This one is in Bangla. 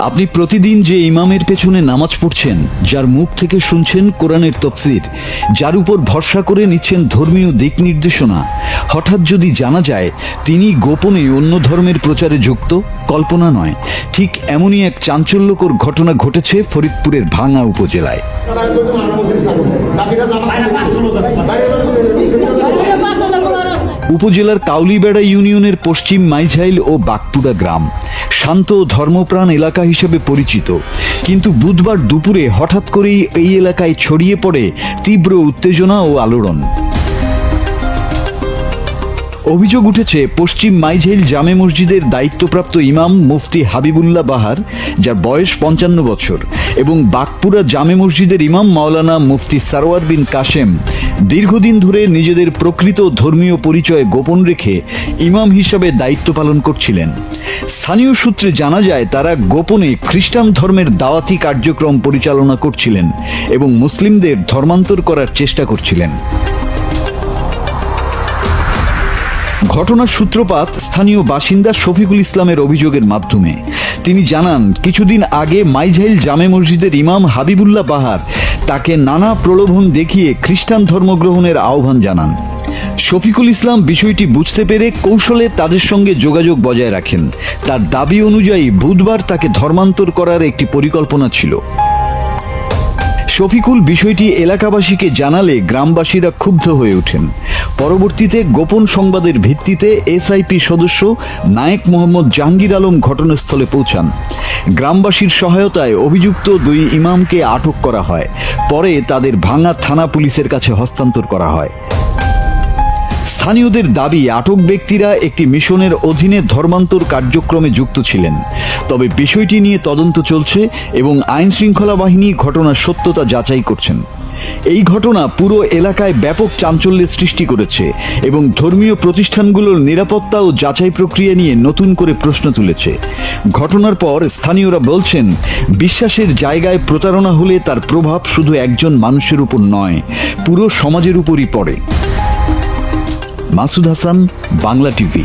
আপনি প্রতিদিন যে ইমামের পেছনে নামাজ পড়ছেন, যার মুখ থেকে শুনছেন কোরআনের তফসির, যার উপর ভরসা করে নিচ্ছেন ধর্মীয় দিক নির্দেশনা, হঠাৎ যদি জানা যায় তিনি গোপনে অন্য ধর্মের প্রচারে যুক্ত, কল্পনা নয়, ঠিক এমনই এক চাঞ্চল্যকর ঘটনা ঘটেছে ফরিদপুরের ভাঙ্গা উপজেলায়। উপজেলার কাউলিবেড়া ইউনিয়নের পশ্চিম মাইঝাইল ও বাকপুরা গ্রাম শান্ত ও ধর্মপ্রাণ এলাকা হিসেবে পরিচিত, কিন্তু বুধবার দুপুরে হঠাৎ করেই এই এলাকায় ছড়িয়ে পড়ে তীব্র উত্তেজনা ও আলোড়ন। অভিযোগ উঠেছে পশ্চিম মাইঝাইল জামে মসজিদের দায়িত্বপ্রাপ্ত ইমাম মুফতি হাবিবুল্লাহ বাহার, যার বয়স 55 বছর, এবং বাকপুরা জামে মসজিদের ইমাম মাওলানা মুফতি সারোয়ার বিন কাশেম দীর্ঘদিন ধরে নিজেদের প্রকৃত ধর্মীয় পরিচয় গোপন রেখে ইমাম হিসাবে দায়িত্ব পালন করছিলেন। স্থানীয় সূত্রে জানা যায় তারা গোপনে খ্রিস্টান ধর্মের দাওয়াতি কার্যক্রম পরিচালনা করছিলেন এবং মুসলিমদের ধর্মান্তর করার চেষ্টা করছিলেন। ঘটনার সূত্রপাত স্থানীয় বাসিন্দা শফিকুল ইসলামের অভিযোগের মাধ্যমে। তিনি জানান, কিছুদিন আগে মাইঝাইল জামে মসজিদের ইমাম হাবিবুল্লাহ বাহার তাকে নানা প্রলোভন দেখিয়ে খ্রিস্টান ধর্মগ্রহণের আহ্বান জানান। শফিকুল ইসলাম বিষয়টি বুঝতে পেরে কৌশলে তাদের সঙ্গে যোগাযোগ বজায় রাখেন। তার দাবি অনুযায়ী বুধবার তাকে ধর্মান্তর করার একটি পরিকল্পনা ছিল। শফিকুল বিষয়টি এলাকাবাসীকে জানালে গ্রামবাসীরা ক্ষুব্ধ হয়ে ওঠেন। পরবর্তীতে গোপন সংবাদের ভিত্তিতে এসআইপি সদস্য নায়েক মোহাম্মদ জাহাঙ্গীর আলম ঘটনাস্থলে পৌঁছান। গ্রামবাসীর সহায়তায় অভিযুক্ত দুই ইমামকে আটক করা হয়। পরে তাদের ভাঙ্গা থানা পুলিশের কাছে হস্তান্তর করা হয়। স্থানীয়দের দাবি, আটক ব্যক্তিরা একটি মিশনের অধীনে ধর্মান্তর কার্যক্রমে যুক্ত ছিলেন। তবে বিষয়টি নিয়ে তদন্ত চলছে এবং আইন শৃঙ্খলা বাহিনী ঘটনার সত্যতা যাচাই করছেন। এই ঘটনা পুরো এলাকায় ব্যাপক চাঞ্চল্যের সৃষ্টি করেছে এবং ধর্মীয় প্রতিষ্ঠানগুলোর নিরাপত্তা ও যাচাই প্রক্রিয়া নিয়ে নতুন করে প্রশ্ন তুলেছে। ঘটনার পর স্থানীয়রা বলছেন, বিশ্বাসের জায়গায় প্রতারণা হলে তার প্রভাব শুধু একজন মানুষের উপর নয়, পুরো সমাজের উপরই পড়ে। মাসুদ হাসান, বাংলা টিভি।